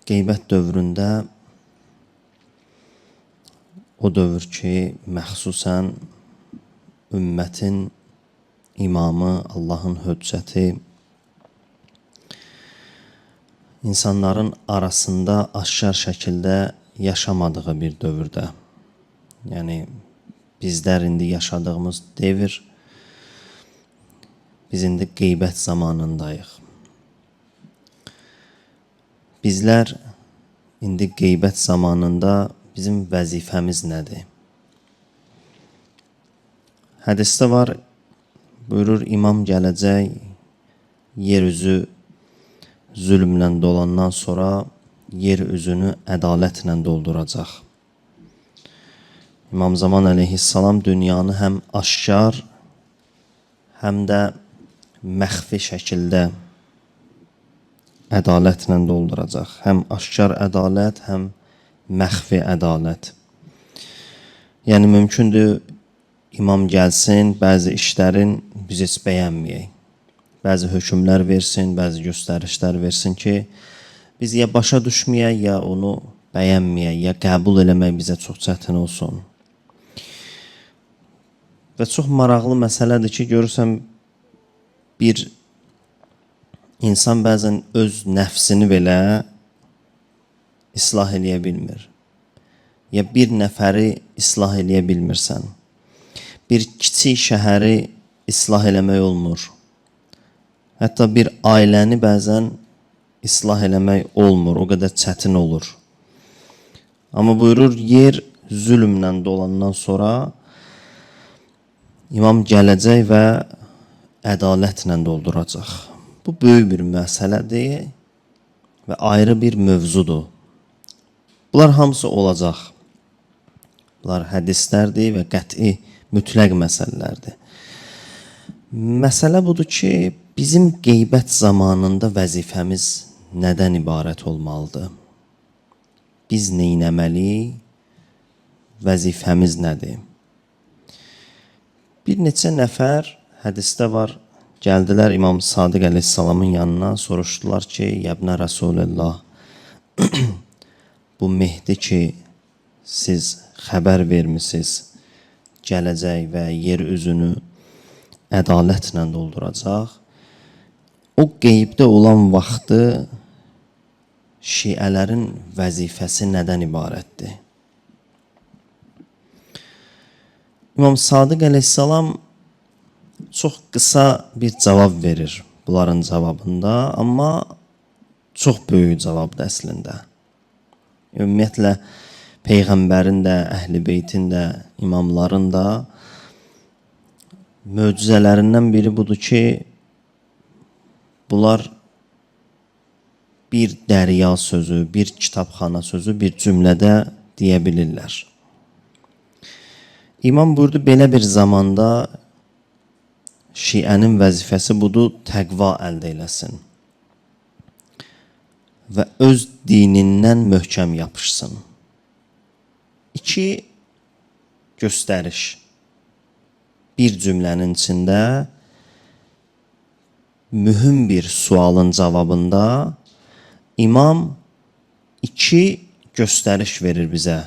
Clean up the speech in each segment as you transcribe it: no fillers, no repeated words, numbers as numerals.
qeybət dövründə o dövr ki, məxsusən ümmətin imamı, Allahın höccəti, insanların arasında aşkar şəkildə yaşamadığı bir dövrdə, yəni bizlər indi yaşadığımız devir, biz indi qeybət zamanındayıq. Bizlər indi qeybət zamanında bizim vəzifəmiz nədir? Hədisdə var, buyurur, imam gələcək, yer üzü zülmlə dolandan sonra yer üzünü ədalətlə dolduracaq. İmam Zaman əleyhissalam dünyanı həm aşkar, həm də məxfi şəkildə ədalətlə dolduracaq. Həm aşkar ədalət, həm məxfi ədalət. Yəni, mümkündür, imam gəlsin, bəzi işlərin biz heç bəyənməyək. Bəzi hökmlər versin, bəzi göstərişlər versin ki, biz ya başa düşməyək, ya onu bəyənməyək, ya qəbul eləmək bizə çox çətin olsun. Və çox maraqlı məsələdir ki, görürsən, bir insan bəzən öz nəfsini belə islah eləyə bilmir. Ya bir nəfəri islah eləyə bilmirsən. Bir kiçik şəhəri islah eləmək olmur. Hətta bir ailəni bəzən islah eləmək olmur, o qədər çətin olur. Amma buyurur, yer zülmlə dolandan sonra imam gələcək və ədalətlə dolduracaq. Bu böyük bir məsələdir və ayrı bir mövzudur. Bunlar hamısı olacaq. Bunlar hədislərdir və qəti, mütləq məsələlərdir. Məsələ budur ki, bizim qeybət zamanında vəzifəmiz nədən ibarət olmalıdır? Biz neynəməli? Vəzifəmiz nədir? Bir neçə nəfər hədisdə var, gəldilər İmam Sadiq əleyhissalamın yanına, soruşdular ki, Yəbnə Rəsulullah, bu Mehdi ki, siz xəbər vermisiniz, gələcək və yer üzünü ədalətlə dolduracaq. O qeybdə olan vaxtı şiələrin vəzifəsi nədən ibarətdir? İmam Sadiq əleyhissalam çox qısa bir cavab verir bunların cavabında, amma çox böyük cavabdır əslində. Ümumiyyətlə, Peyğəmbərin də, Əhl-i Beytin də, imamların da möcüzələrindən biri budur ki, bunlar bir dərya sözü, bir kitabxana sözü, bir cümlədə deyə bilirlər. İmam buyurdu, belə bir zamanda şiənin vəzifəsi budur, təqva əldə eləsin və öz dinindən möhkəm yapışsın. 2 göstəriş. Bir cümlənin içində mühüm bir sualın cavabında imam 2 göstəriş verir bizə.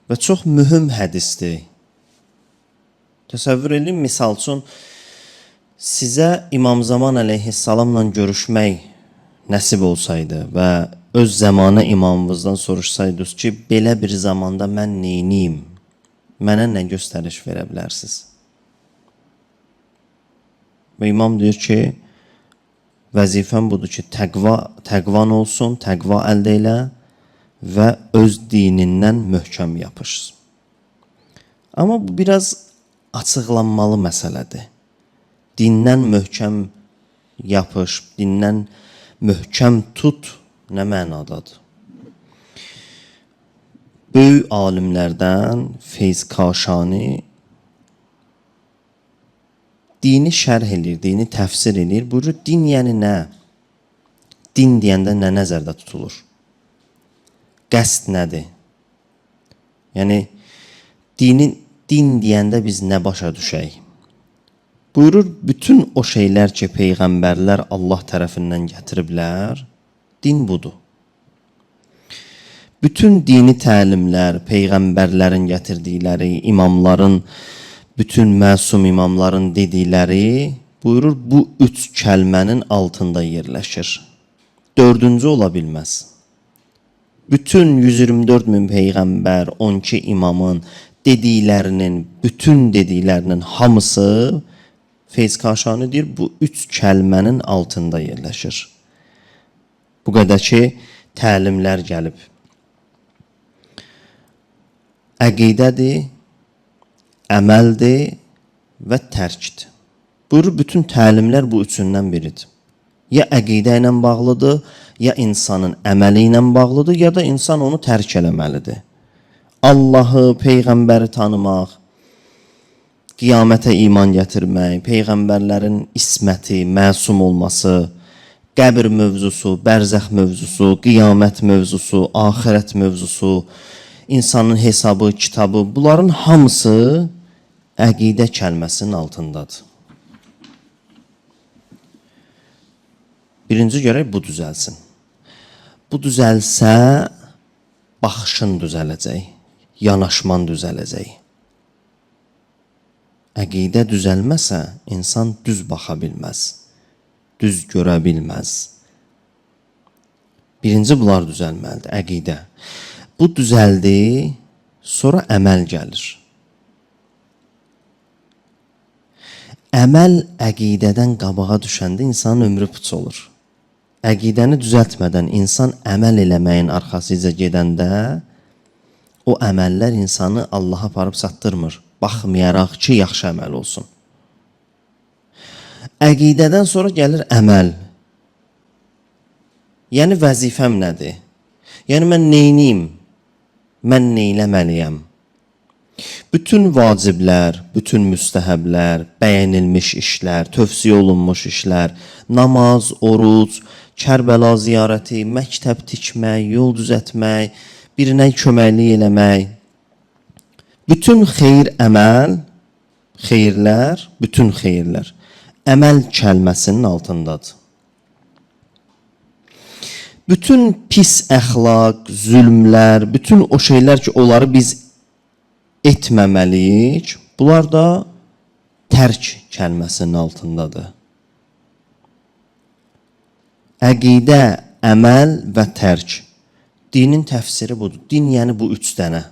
Və çox mühüm hədisdir. Təsəvvür edin, misal üçün, sizə İmam Zaman əleyhissalamla görüşmək nəsib olsaydı və öz zamanı imamımızdan soruşsaydınız ki, belə bir zamanda mən neyniyim? Mənə nə göstəriş verə bilərsiniz? Və imam deyir ki, vəzifəm budur ki, təqvan olsun, təqva əldə elə və öz dinindən möhkəm yapış. Amma bu biraz açıqlanmalı məsələdir. Dindən möhkəm yapış, dindən möhkəm tut nə mənadadır? Böyük alimlərdən Feyz Kaşani dini şərh edir, dini təfsir edir. Buyurur, din yəni nə? Din deyəndə nə nəzərdə tutulur? Qəsd nədir? Yəni, din deyəndə biz nə başa düşək? Buyurur, bütün o şeylər ki, Peyğəmbərlər Allah tərəfindən gətiriblər, Din budur. Bütün dini təlimlər, peyğəmbərlərin gətirdikləri, imamların, bütün məsum imamların dedikləri buyurur bu üç kəlmənin altında yerləşir. Dördüncü ola bilməz. Bütün 124 min peyğəmbər, 12 imamın bütün dediklərinin hamısı Feyz Kaşani deyir, bu üç kəlmənin altında yerləşir. Bu qədər ki, təlimlər gəlib. Əqidədir, əməldir və tərkdir. Buyurur, bütün təlimlər bu üçündən biridir. Ya əqidə ilə bağlıdır, ya insanın əməli ilə bağlıdır, ya da insan onu tərk eləməlidir. Allahı, Peyğəmbəri tanımaq, qiyamətə iman gətirmək, Peyğəmbərlərin isməti, məsum olması, qəbir mövzusu, bərzəx mövzusu, qiyamət mövzusu, axirət mövzusu, insanın hesabı, kitabı, bunların hamısı əqidə kəlməsinin altındadır. Birinci görək bu düzəlsin. Bu düzəlsə, baxışın düzələcək, yanaşman düzələcək. Əqidə düzəlməsə, insan düz baxa bilməz, düz görə bilməz. Birinci bunlar düzəlməlidir, əqidə. Bu düzəldi, sonra əməl gəlir. Əməl əqidədən qabağa düşəndə insanın ömrü puç olur. Əqidəni düzəltmədən insan əməl eləməyin arxasıca gedəndə o əməllər insanı Allaha aparıb çatdırmır. Baxmayaraq ki, yaxşı əməl olsun. Əqidədən sonra gəlir əməl. Yəni vəzifəm nədir? Yəni mən neyniyim? Mən neyləməliyəm? Bütün vaciblər, bütün müstəhəblər, bəyənilmiş işlər, tövsiyə olunmuş işlər, namaz, oruc, Kərbəla ziyarəti, məktəb tikmək, yol düzətmək, birinə köməklik eləmək, bütün xeyir əməl, xeyirlər, bütün xeyirlər, əməl kəlməsinin altındadır. Bütün pis əxlaq, zülmlər, bütün o şeylər ki, onları biz etməməliyik, bunlar da tərk kəlməsinin altındadır. Əqidə, əməl və tərk. Dinin təfsiri budur. Din yəni bu üç dənə.